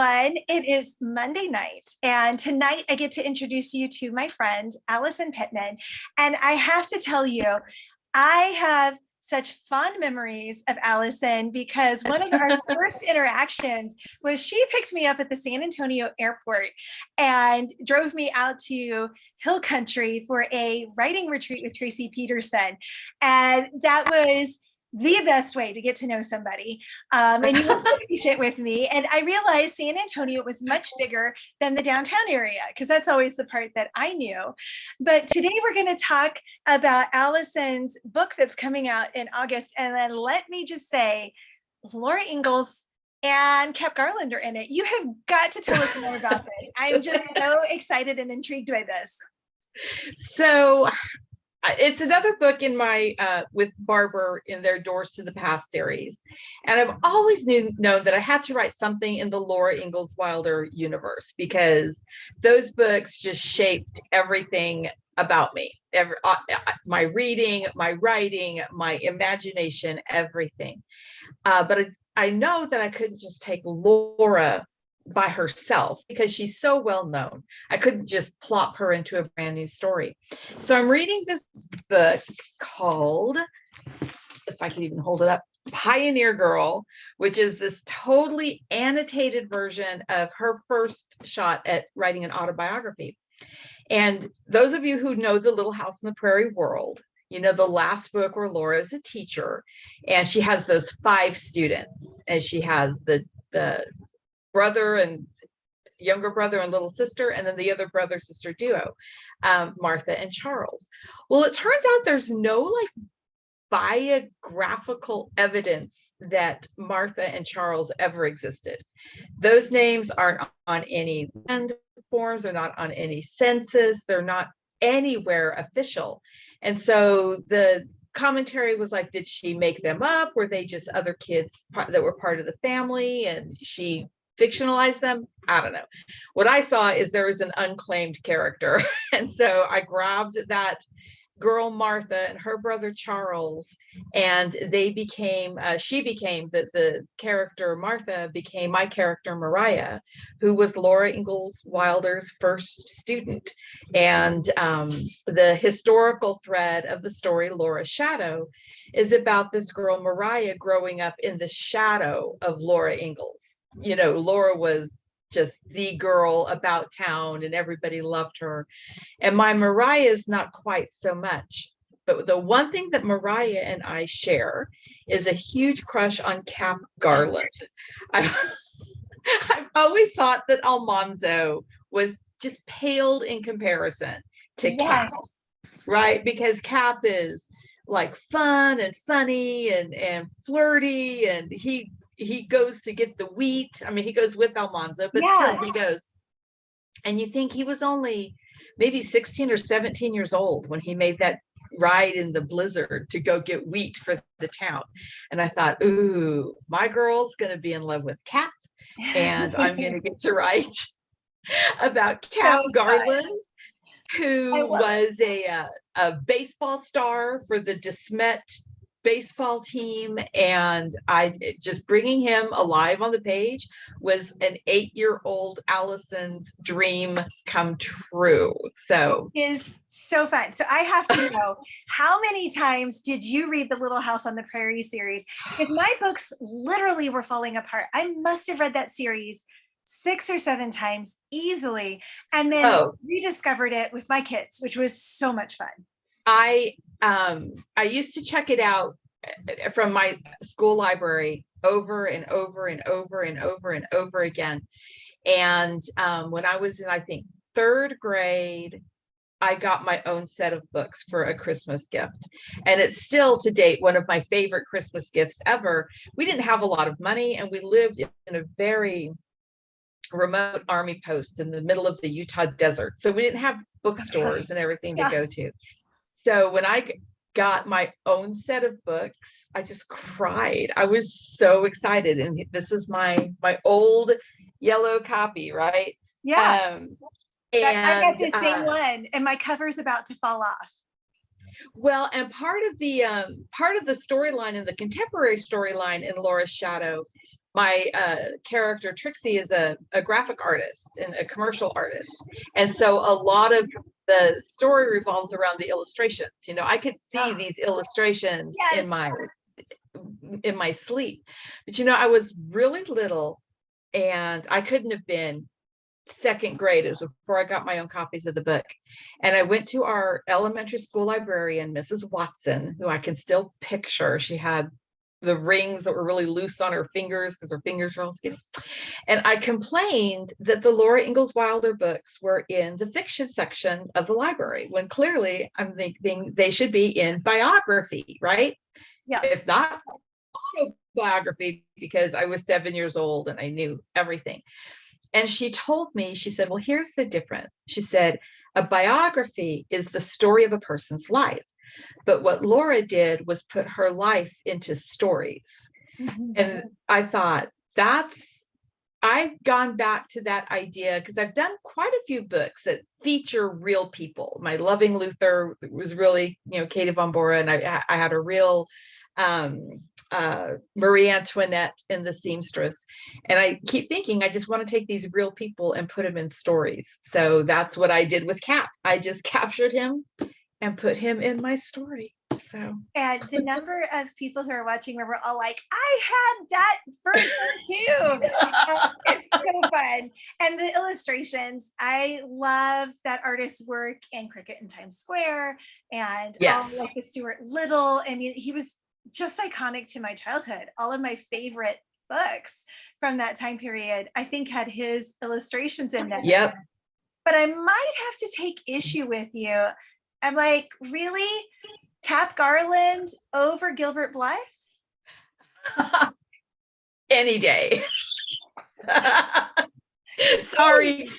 It is Monday night, and tonight I get to introduce you to my friend, Allison Pittman. And I have to tell you, I have such fond memories of Allison because one of our first interactions was she picked me up at the San Antonio airport and drove me out to Hill Country for a writing retreat with Tracy Peterson. And that was the best way to get to know somebody. And you were so patient with me. And I realized San Antonio was much bigger than the downtown area, because that's always the part that I knew. But today we're going to talk about Allison's book that's coming out in August. And then let me just say, Laura Ingalls and Cap Garland are in it. You have got to tell us more about this. I'm just so excited and intrigued by this. So it's another book in my with Barber in their Doors to the Past series, and I've always known that I had to write something in the Laura Ingalls Wilder universe, because those books just shaped everything about me. My reading, my writing, my imagination, everything. But I know that I couldn't just take Laura by herself because she's so well known. I couldn't just plop her into a brand new story. So I'm reading this book called, if I can even hold it up, Pioneer Girl, which is this totally annotated version of her first shot at writing an autobiography. And those of you who know The Little House on the Prairie world, you know the last book where Laura is a teacher and she has those 5 students, and she has the brother and younger brother and little sister, and then the other brother sister duo, Martha and Charles. Well, it turns out there's no biographical evidence that Martha and Charles ever existed. Those names aren't on any land forms, they're not on any census, they're not anywhere official. And so the commentary was like, did she make them up? Were they just other kids that were part of the family and she fictionalized them? I don't know. What I saw is there was an unclaimed character. And so I grabbed that girl Martha and her brother Charles, and they became, the character Martha became my character Mariah, who was Laura Ingalls Wilder's first student. And the historical thread of the story, Laura's Shadow, is about this girl Mariah growing up in the shadow of Laura Ingalls. You know, Laura was just the girl about town and everybody loved her. And my Mariah is not quite so much. But the one thing that Mariah and I share is a huge crush on Cap Garland. I've always thought that Almanzo was just paled in comparison to Cap, right? Because Cap is like fun and funny and flirty, and he goes to get the wheat. I mean, he goes with Almanzo, but still he goes. And you think he was only maybe 16 or 17 years old when he made that ride in the blizzard to go get wheat for the town. And I thought, ooh, my girl's going to be in love with Cap, and I'm going to get to write about Cap Garland, who was a baseball star for the DeSmet baseball team, and I just bringing him alive on the page was an 8-year-old Allison's dream come true. So it is so fun. So I have to know, how many times did you read the Little House on the Prairie series? Because my books literally were falling apart. I must have read that series 6 or 7 times easily, and then rediscovered it with my kids, which was so much fun. I used to check it out from my school library over and over and over and over and over again. And when I was in, I think, 3rd grade, I got my own set of books for a Christmas gift. And it's still to date one of my favorite Christmas gifts ever. We didn't have a lot of money, and we lived in a very remote army post in the middle of the Utah desert. So we didn't have bookstores and everything to go to. So when I got my own set of books, I just cried. I was so excited. And this is my old yellow copy, right? Yeah. And I got the same one, and my cover's about to fall off. Well, and part of the storyline, in the contemporary storyline in Laura's Shadow, my character Trixie is a graphic artist and a commercial artist. And so a lot of the story revolves around the illustrations. I could see these illustrations Yes. in my sleep. But I was really little, and I couldn't have been second grade. It was before I got my own copies of the book. And I went to our elementary school librarian, Mrs. Watson, who I can still picture. She had the rings that were really loose on her fingers because her fingers were all skinny. And I complained that the Laura Ingalls Wilder books were in the fiction section of the library, when clearly I'm thinking they should be in biography, right? Yeah. If not autobiography, because I was 7 years old and I knew everything. And she told me, she said, well, here's the difference. She said, a biography is the story of a person's life. But what Laura did was put her life into stories. Mm-hmm. And I thought, I've gone back to that idea because I've done quite a few books that feature real people. My Loving Luther was really, Katie von Bora, and I had a real Marie Antoinette in The Seamstress. And I keep thinking, I just want to take these real people and put them in stories. So that's what I did with Cap. I just captured him and put him in my story. So, and the number of people who are watching where we're all like, I had that version too. It's so fun. And the illustrations, I love that artist's work in Cricket in Times Square, and all like the Stuart Little. I mean, he was just iconic to my childhood. All of my favorite books from that time period, I think, had his illustrations in them. Yep. But I might have to take issue with you. I'm like, really? Cap Garland over Gilbert Blythe? Any day. Sorry.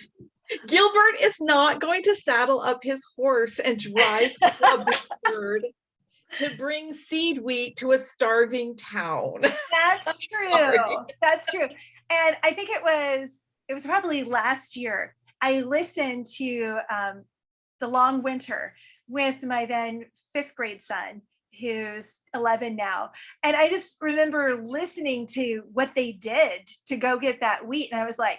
Gilbert is not going to saddle up his horse and drive to a bird to bring seed wheat to a starving town. That's true. That's true. And I think it was probably last year, I listened to The Long Winter with my then 5th grade son, who's 11 now. And I just remember listening to what they did to go get that wheat. And I was like,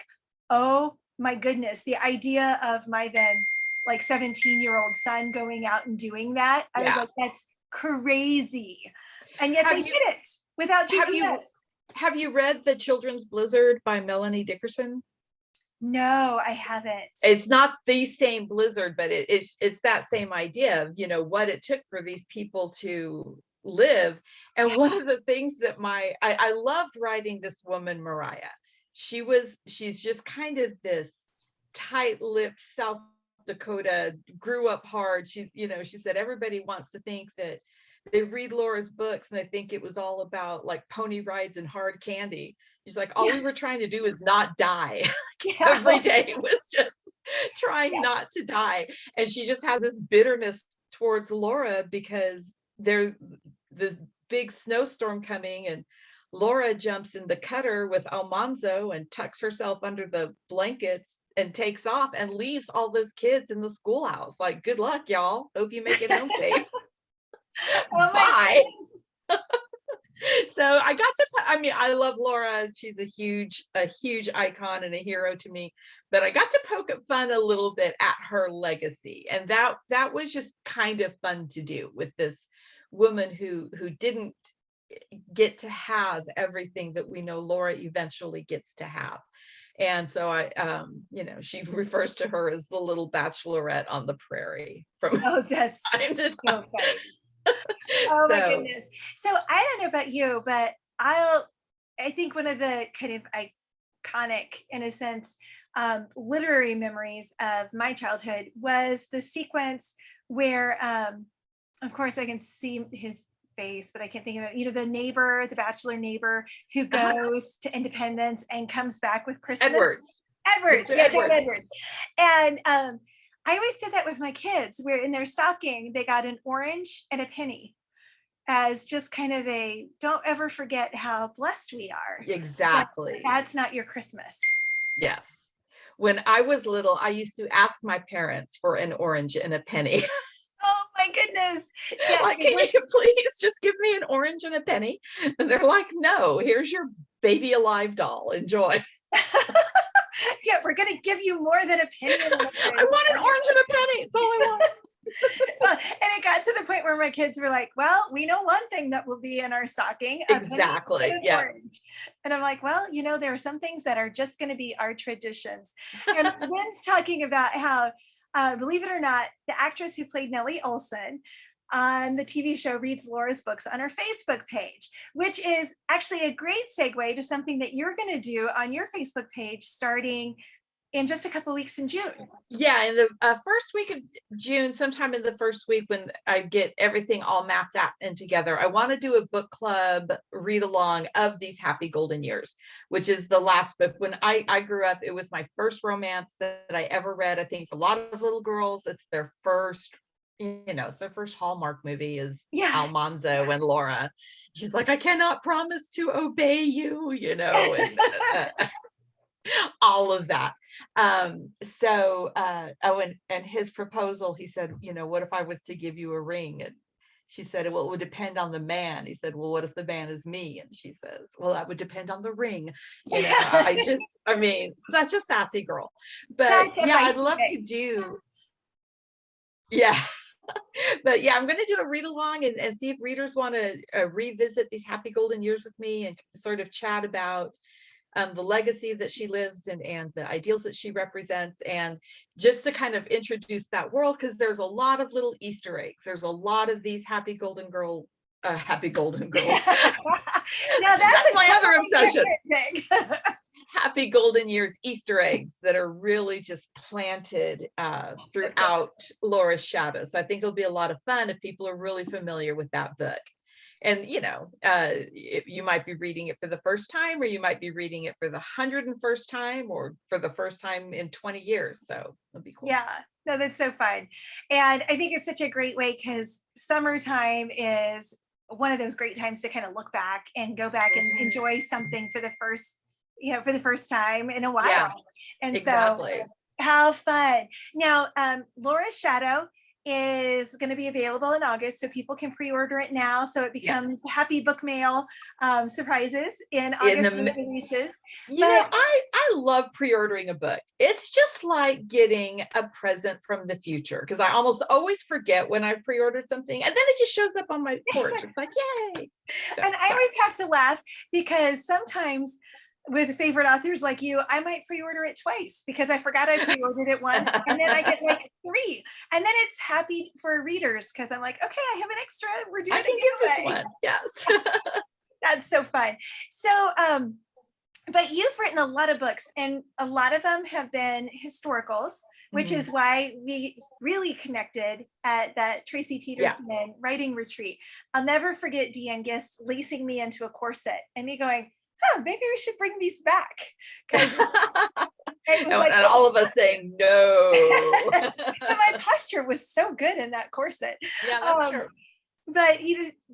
oh my goodness, the idea of my then like 17-year-old son going out and doing that. I was like, that's crazy. And yet they did it without GPS. Have you read The Children's Blizzard by Melanie Dickerson? No, I haven't. It's not the same blizzard, but it's that same idea of, what it took for these people to live. And one of the things that I loved writing this woman, Mariah. She's just kind of this tight-lipped South Dakota, grew up hard. She said everybody wants to think that they read Laura's books and they think it was all about like pony rides and hard candy. She's like, all we were trying to do is not die. Every day was just trying not to die. And she just has this bitterness towards Laura because there's this big snowstorm coming, and Laura jumps in the cutter with Almanzo and tucks herself under the blankets and takes off and leaves all those kids in the schoolhouse. Like, good luck, y'all. Hope you make it home safe. Bye. So I got to, I love Laura. She's a huge icon and a hero to me, but I got to poke fun a little bit at her legacy. And that was just kind of fun to do with this woman who didn't get to have everything that we know Laura eventually gets to have. And so I, she refers to her as the little bachelorette on the prairie from that's time to time. Oh my goodness. So I don't know about you, but I think one of the kind of iconic, in a sense, literary memories of my childhood was the sequence where, of course, I can see his face, but I can't think of it. The neighbor, the bachelor neighbor who goes to Independence and comes back with Christmas. Edwards. Edwards. And I always did that with my kids, where in their stocking, they got an orange and a penny as just kind of a, don't ever forget how blessed we are. Exactly. That's not your Christmas. Yes. When I was little, I used to ask my parents for an orange and a penny. Oh my goodness. Yeah, like, can you please just give me an orange and a penny? And they're like, no, here's your baby alive doll. Enjoy. Yeah, we're going to give you more than a penny. I want an orange and a penny. It's all I want. Well, and it got to the point where my kids were like, well, we know one thing that will be in our stocking. A penny Exactly. and an Yeah. orange. And I'm like, well, there are some things that are just going to be our traditions. And Lynn's talking about how, believe it or not, the actress who played Nellie Olson on the TV show reads Laura's books on her Facebook page, which is actually a great segue to something that you're going to do on your Facebook page starting in just a couple of weeks in June. Yeah, in the first week of June, sometime in the first week when I get everything all mapped out and together, I want to do a book club read along of these happy golden years, which is the last book. When I grew up, it was my first romance that I ever read. I think for a lot of little girls, it's their first, it's their first Hallmark movie is Almanzo and Laura. She's like, I cannot promise to obey you, and all of that. And his proposal, he said, what if I was to give you a ring? And she said, well, it would depend on the man. He said, well, what if the man is me? And she says, well, that would depend on the ring. Such a sassy girl. But I'd love to do. Yeah. But I'm going to do a read along and see if readers want to revisit these happy golden years with me and sort of chat about the legacy that she lives in and the ideals that she represents, and just to kind of introduce that world, because there's a lot of little Easter eggs. There's a lot of these happy golden girls. Now that's my other obsession. Happy golden years Easter eggs that are really just planted throughout Laura's shadow. So I think it'll be a lot of fun if people are really familiar with that book. And, you might be reading it for the first time, or you might be reading it for the 101st time, or for the first time in 20 years. So it'll be cool. Yeah, no, that's so fun. And I think it's such a great way because summertime is one of those great times to kind of look back and go back and enjoy something for the first time in a while. Yeah, and exactly. So how fun. Now, Laura's Shadow is going to be available in August, so people can pre-order it now, so it becomes happy book mail surprises in August when it releases. I love pre-ordering a book. It's just like getting a present from the future, because I almost always forget when I pre-ordered something, and then it just shows up on my porch. It's like, yay. So, and I always have to laugh because sometimes with favorite authors like you, I might pre-order it twice because I forgot I pre-ordered it once, and then I get like 3, and then it's happy for readers because I'm like, okay, I have an extra. We're doing. I can give this one. Yes, that's so fun. So, but you've written a lot of books, and a lot of them have been historicals, which is why we really connected at that Tracy Peterson writing retreat. I'll never forget Deanne Gist lacing me into a corset and me going, maybe we should bring these back. And all of us saying no. My posture was so good in that corset. Yeah, that's true. But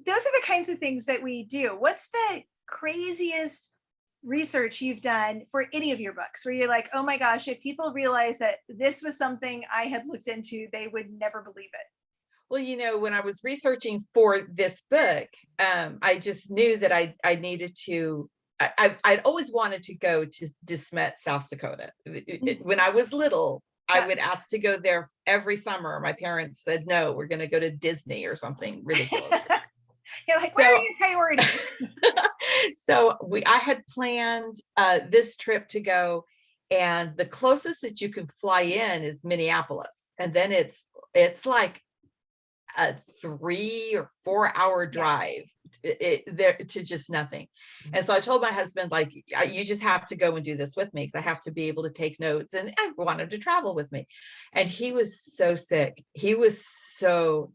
those are the kinds of things that we do. What's the craziest research you've done for any of your books where you're like, oh my gosh, if people realize that this was something I had looked into, they would never believe it? Well, when I was researching for this book, I just knew that I needed to. I'd always wanted to go to De Smet, South Dakota. When I was little, I would ask to go there every summer. My parents said, no, we're going to go to Disney or something ridiculous. You're like, where are your priorities? So I had planned this trip to go, and the closest that you can fly in is Minneapolis. And then it's like a 3 or 4 hour drive there to just nothing. And so I told my husband, like, you just have to go and do this with me, because I have to be able to take notes, and I want him to travel with me. And he was so sick. He was so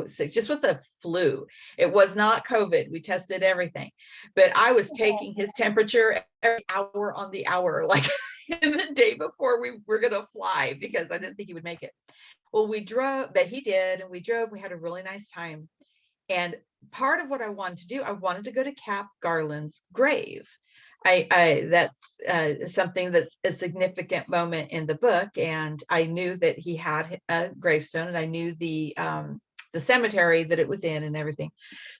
sick, just with the flu. It was not COVID. We tested everything, but I was taking his temperature every hour on the hour, like the day before we were going to fly, because I didn't think he would make it. Well, we drove, but he did. And we drove, we had a really nice time. And part of what I wanted to do, I wanted to go to Cap Garland's grave. That's something that's a significant moment in the book. And I knew that he had a gravestone, and I knew the the cemetery that it was in and everything.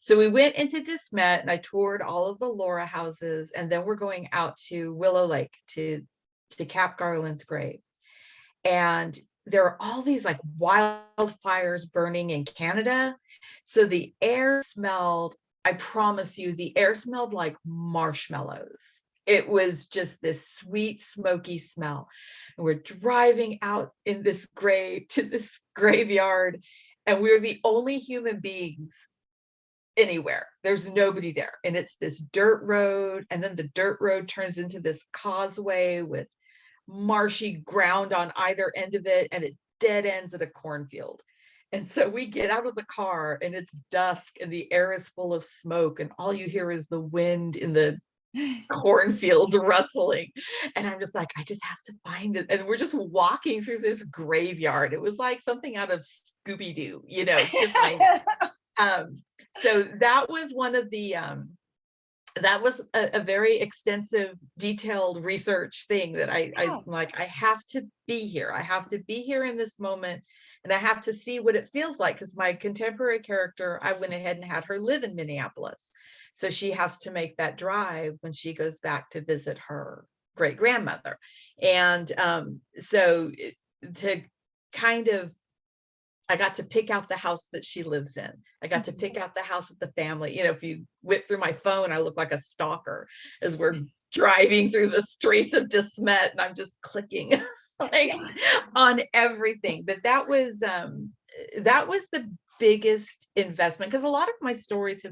So we went into De Smet and I toured all of the Laura houses, and then we're going out to Willow Lake to Cap Garland's grave. And there are all these like wildfires burning in Canada. So the air smelled, I promise you, the air smelled like marshmallows. It was just this sweet, smoky smell. And we're driving out in this to this graveyard, and we're the only human beings anywhere. There's nobody there. And it's this dirt road. And then the dirt road turns into this causeway with marshy ground on either end of it, and it dead ends at a cornfield. And so we get out of the car and it's dusk and the air is full of smoke, and all you hear is the wind in the cornfields rustling. And I'm just like, I just have to find it. And we're just walking through this graveyard. It was like something out of Scooby-Doo, to find it. So that was one of the that was a very extensive, detailed research thing that I'm like, I have to be here. I have to be here in this moment, and I have to see what it feels like, because my contemporary character, I went ahead and had her live in Minneapolis. So she has to make that drive when she goes back to visit her great grandmother. And to kind of, I got to pick out the house that she lives in. I got to pick out the house of the family. If you went through my phone, I look like a stalker as we're driving through the streets of De Smet, and I'm just clicking on everything. But that was the biggest investment, because a lot of my stories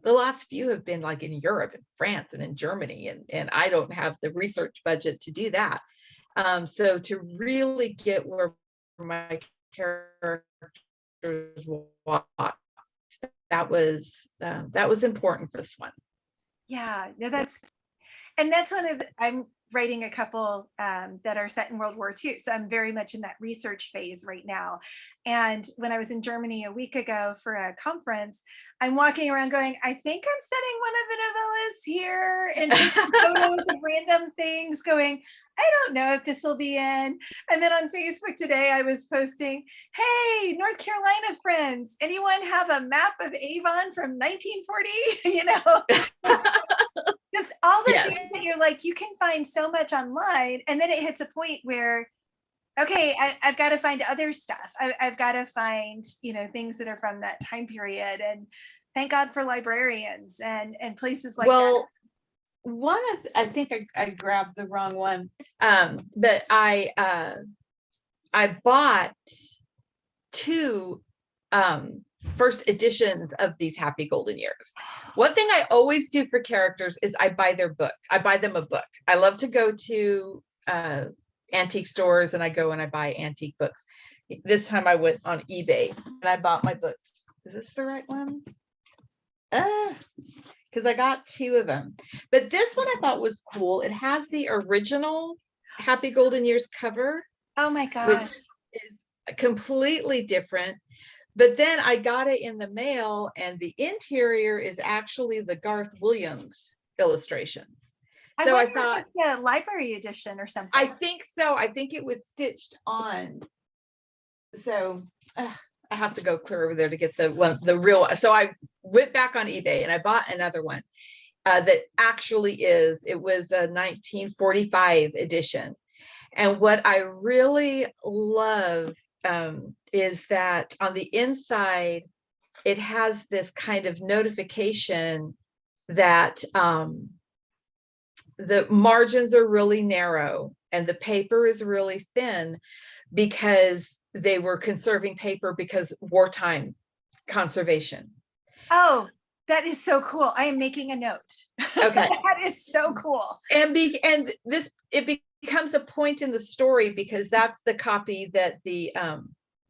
the last few have been like in Europe and France and in Germany, and I don't have the research budget to do that. So to really get where my characters walked, that was important for this one. Yeah, no, that's one of I'm writing a couple that are set in World War II. So I'm very much in that research phase right now. And when I was in Germany a week ago for a conference, I'm walking around going, I think I'm setting one of the novellas here, and taking photos of random things, going, I don't know if this will be in. And then on Facebook today, I was posting, hey, North Carolina friends, anyone have a map of Avon from 1940? Just all the things that you're like, you can find so much online. And then it hits a point where, okay, I've got to find other stuff. I've got to find, things that are from that time period. And thank God for librarians and places like that. I think I grabbed the wrong one. But I bought two first editions of these Happy Golden Years. One thing I always do for characters is I buy their book. I buy them a book. I love to go to antique stores, and I go and I buy antique books. This time I went on eBay and I bought my books. Is this the right one? Because I got two of them. But this one I thought was cool. It has the original Happy Golden Years cover. Oh my gosh. Which is completely different. But then I got it in the mail, and the interior is actually the Garth Williams illustrations. So I thought it's a library edition or something. I think so. I think it was stitched on. So I have to go clear over there to get the real one. So I went back on eBay and I bought another one that actually it was a 1945 edition. And what I really love is that on the inside, it has this kind of notification that the margins are really narrow and the paper is really thin, because they were conserving paper because wartime conservation. Oh, that is so cool. I am making a note. Okay. That is so cool. And it becomes a point in the story, because that's the copy that the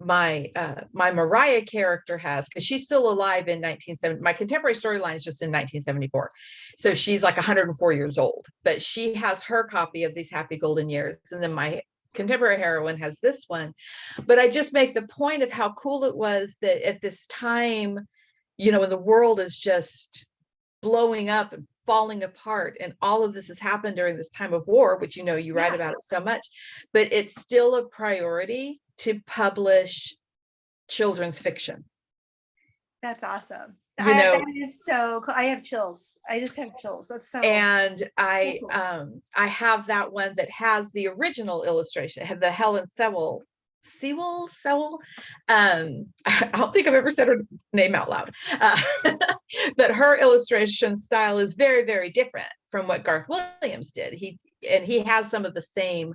my Mariah character has, because she's still alive in 1970. My contemporary storyline is just in 1974. So she's like 104 years old, but she has her copy of these Happy Golden Years. And then my contemporary heroine has this one. But I just make the point of how cool it was that at this time, when the world is just blowing up and falling apart, and all of this has happened during this time of war, which you write about it so much, but it's still a priority to publish children's fiction. That's awesome. You know, that is so cool. I have chills. I just have chills. That's so. And I cool. I have that one that has the original illustration. I have the Helen Sewell. I don't think I've ever said her name out loud. But her illustration style is very, very different from what Garth Williams did. He has some of the same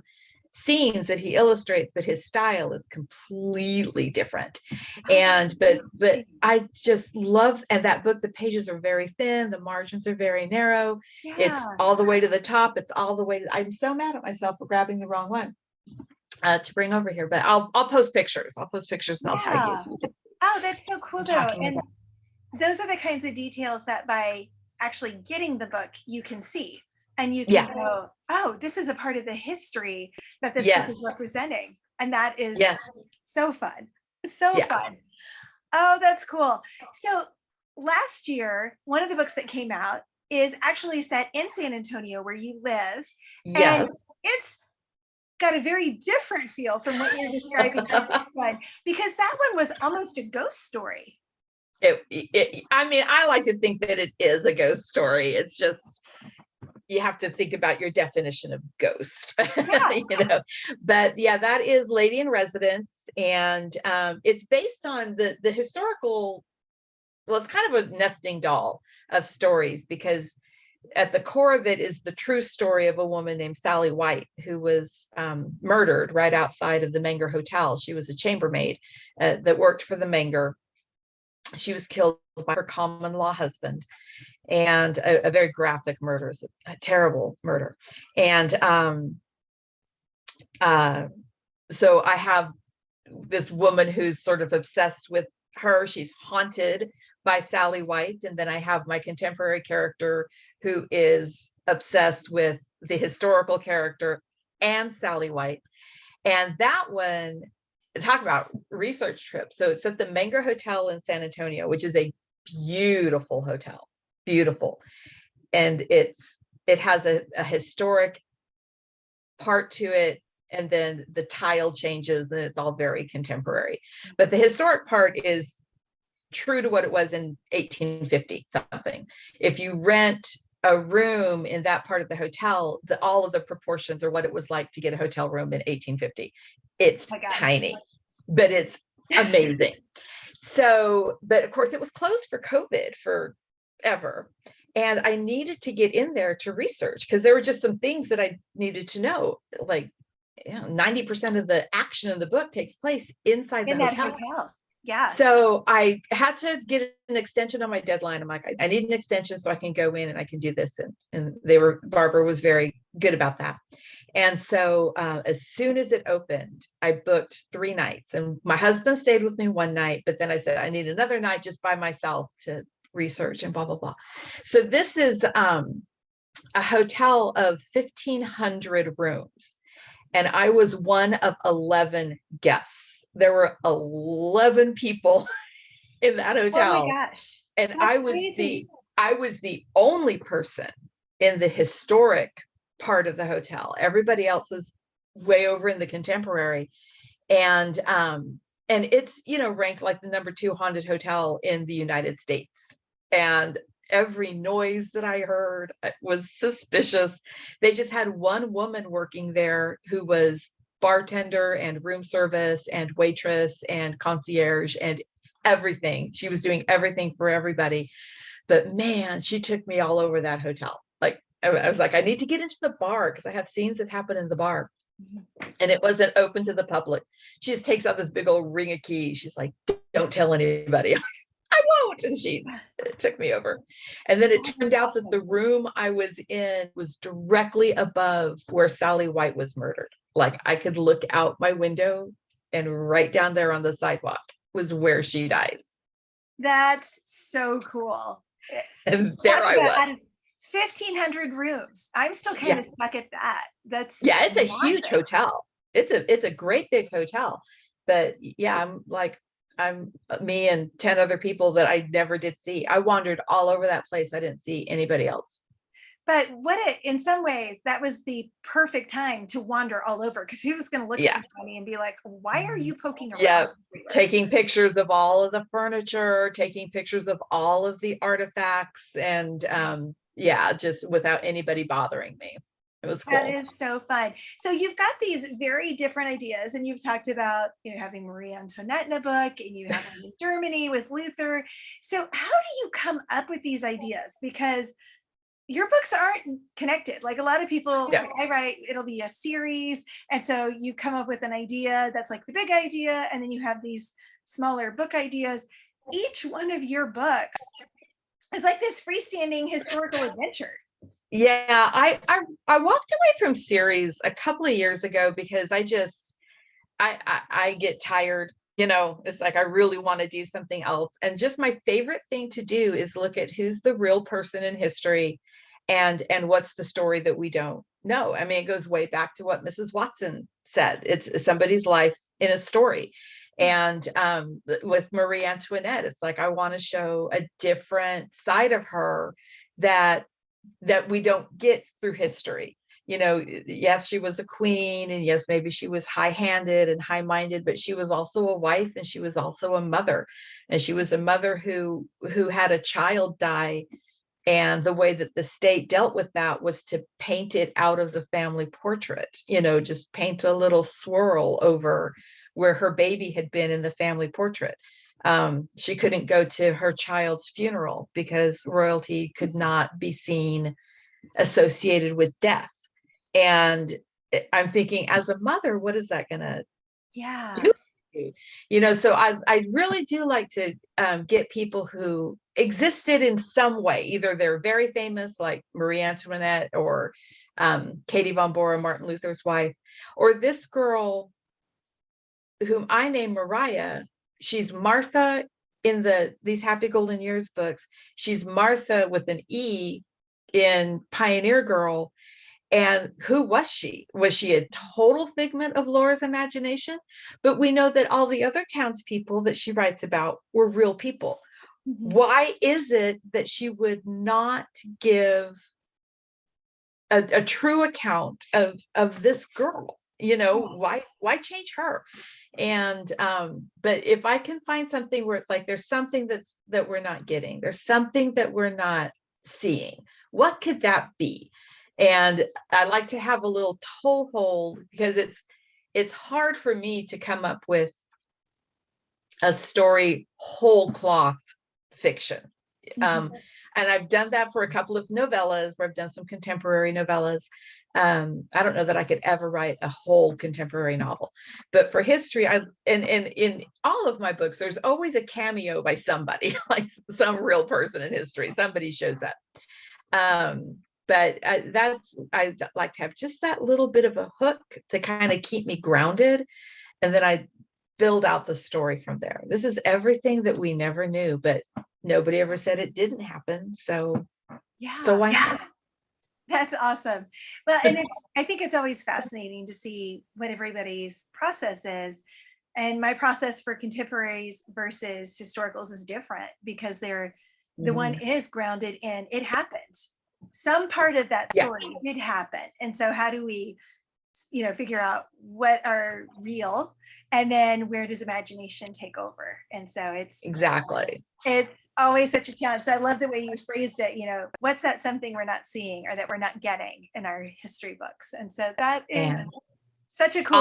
scenes that he illustrates, but his style is completely different. And but I just love, and that book, the pages are very thin, the margins are very narrow. Yeah. It's all the way to the top. It's all the way to, I'm so mad at myself for grabbing the wrong one to bring over here, but I'll post pictures. I'll post pictures and I'll tag you. So oh, that's so cool though. And those are the kinds of details that by actually getting the book, you can see. And you can go, oh, this is a part of the history that this book is representing. And that is so fun. So fun. Oh, that's cool. So last year, one of the books that came out is actually set in San Antonio, where you live. Yes. And it's got a very different feel from what you're describing in this one, because that one was almost a ghost story. I mean, I like to think that it is a ghost story. It's just, you have to think about your definition of ghost, you know. But yeah, that is Lady in Residence, and it's based on the historical. Well, it's kind of a nesting doll of stories, because at the core of it is the true story of a woman named Sally White, who was murdered right outside of the Menger Hotel. She was a chambermaid that worked for the Menger. She was killed by her common law husband, and a very graphic murder, a terrible murder. And so I have this woman who's sort of obsessed with her. She's haunted by Sally White. And then I have my contemporary character who is obsessed with the historical character and Sally White. And that one, talk about research trips. So it's at the Menger Hotel in San Antonio, which is a beautiful hotel, beautiful. And it has a historic part to it. And then the tile changes and it's all very contemporary. But the historic part is true to what it was in 1850 something. If you rent a room in that part of the hotel, all of the proportions are what it was like to get a hotel room in 1850. It's tiny, but it's amazing. So, but of course it was closed for COVID forever. And I needed to get in there to research, because there were just some things that I needed to know. Like, 90% of the action in the book takes place inside the hotel. Yeah. So I had to get an extension on my deadline. I'm like, I need an extension so I can go in and I can do this. And Barbara was very good about that. And so as soon as it opened, I booked 3 nights, and my husband stayed with me one night, but then I said, I need another night just by myself to research and blah, blah, blah. So this is a hotel of 1,500 rooms. And I was one of 11 guests. There were 11 people in that hotel. Oh my gosh. And I was the only person in the historic part of the hotel. Everybody else was way over in the contemporary. And it's, ranked like the number 2 haunted hotel in the United States. And every noise that I heard was suspicious. They just had one woman working there who was bartender and room service and waitress and concierge and everything. She was doing everything for everybody. But man, she took me all over that hotel. Like, I was like, I need to get into the bar because I have scenes that happen in the bar. And it wasn't open to the public. She just takes out this big old ring of keys. She's like, don't tell anybody. I won't. And she took me over. And then it turned out that the room I was in was directly above where Sally White was murdered. Like, I could look out my window, and right down there on the sidewalk was where she died. That's so cool. And there I was. 1,500 rooms. I'm still kind of stuck at that. It's a huge hotel. It's a great big hotel. But yeah, I'm me and 10 other people that I never did see. I wandered all over that place. I didn't see anybody else. But in some ways, that was the perfect time to wander all over, because who was going to look at you funny and be like, why are you poking around? Yeah, everywhere? taking pictures of all of the furniture, taking pictures of all of the artifacts, and just without anybody bothering me. It was cool. That is so fun. So you've got these very different ideas, and you've talked about, having Marie Antoinette in a book, and you have one in Germany with Luther. So how do you come up with these ideas? Because your books aren't connected. Like a lot of people, like I write, it'll be a series. And so you come up with an idea that's like the big idea, and then you have these smaller book ideas. Each one of your books is like this freestanding historical adventure. Yeah, I walked away from series a couple of years ago because I get tired. It's like I really want to do something else. And just my favorite thing to do is look at who's the real person in history and what's the story that we don't know. I mean, it goes way back to what Mrs. Watson said. It's somebody's life in a story. And with Marie Antoinette, it's like I want to show a different side of her that we don't get through history. Yes, she was a queen, and yes, maybe she was high-handed and high-minded, but she was also a wife, and she was also a mother, and she was a mother who had a child die. And the way that the state dealt with that was to paint it out of the family portrait, just paint a little swirl over where her baby had been in the family portrait. She couldn't go to her child's funeral because royalty could not be seen associated with death. And I'm thinking, as a mother, what is that going to do? So I really do like to get people who existed in some way. Either they're very famous, like Marie Antoinette, or Katie von Bora, Martin Luther's wife, or this girl whom I name Mariah. She's Martha in these Happy Golden Years books. She's Martha with an E in Pioneer Girl. And who was she? Was she a total figment of Laura's imagination? But we know that all the other townspeople that she writes about were real people. Mm-hmm. Why is it that she would not give a true account of this girl? Why change her? And but if I can find something where it's like there's something that we're not getting, there's something that we're not seeing, what could that be? And I like to have a little toehold, because it's hard for me to come up with a story whole cloth fiction. Mm-hmm. And I've done that for a couple of novellas where I've done some contemporary novellas. I don't know that I could ever write a whole contemporary novel, but for history, in all of my books, there's always a cameo by somebody, like some real person in history. Somebody shows up. But I like to have just that little bit of a hook to kind of keep me grounded. And then I build out the story from there. This is everything that we never knew, but nobody ever said it didn't happen. So why not? That's awesome. Well, and I think it's always fascinating to see what everybody's process is. And my process for contemporaries versus historicals is different, because the one is grounded in it happened. Some part of that story did happen. And so how do we, figure out what are real, and then where does imagination take over? And so it's always such a challenge. So I love the way you phrased it, what's that something we're not seeing or that we're not getting in our history books? And so that is such a cool.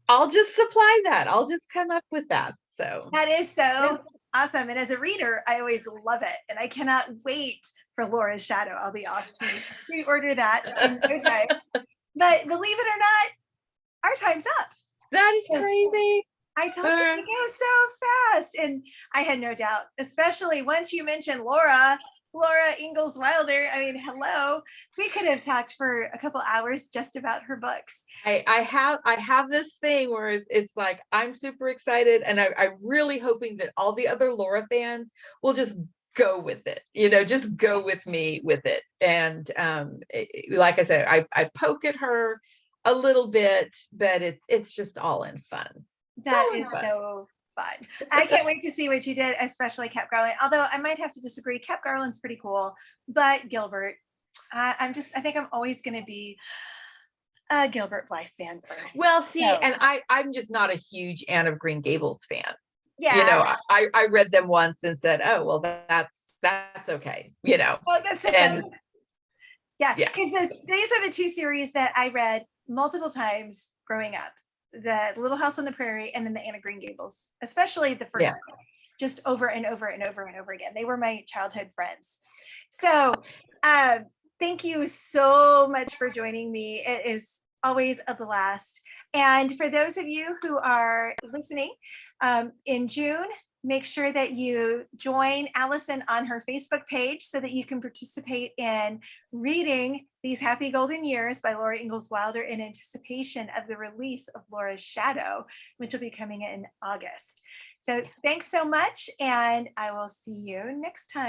I'll just supply that. I'll just come up with that. So that is so awesome. And as a reader, I always love it. And I cannot wait for Laura's Shadow. I'll be off to pre-order that in no time. But believe it or not, our time's up. That is crazy. I told you it goes so fast. And I had no doubt, especially once you mentioned Laura Ingalls Wilder. I mean, hello. We could have talked for a couple hours just about her books. I have this thing where it's like, I'm super excited, and I'm really hoping that all the other Laura fans will just go with it, just go with me with it. And like I said, I poke at her a little bit, but it's just all in fun. That is so fun. I can't wait to see what you did, especially Cap Garland. Although I might have to disagree. Cap Garland's pretty cool, but Gilbert, I think I'm always going to be a Gilbert Blythe fan first. Well, see, So, and I'm just not a huge Anne of Green Gables fan. yeah. I read them once and said, oh, well, that's okay, Oh, that's so and funny. Yeah, yeah, because these are the two series that I read multiple times growing up. The Little House on the Prairie and then the Anne of Green Gables, especially the first yeah. one, just over and over and over and over again. They were my childhood friends. So thank you so much for joining me. It is always a blast. And for those of you who are listening, in June, make sure that you join Allison on her Facebook page so that you can participate in reading These Happy Golden Years by Laura Ingalls Wilder in anticipation of the release of Laura's Shadow, which will be coming in August. So thanks so much, and I will see you next time.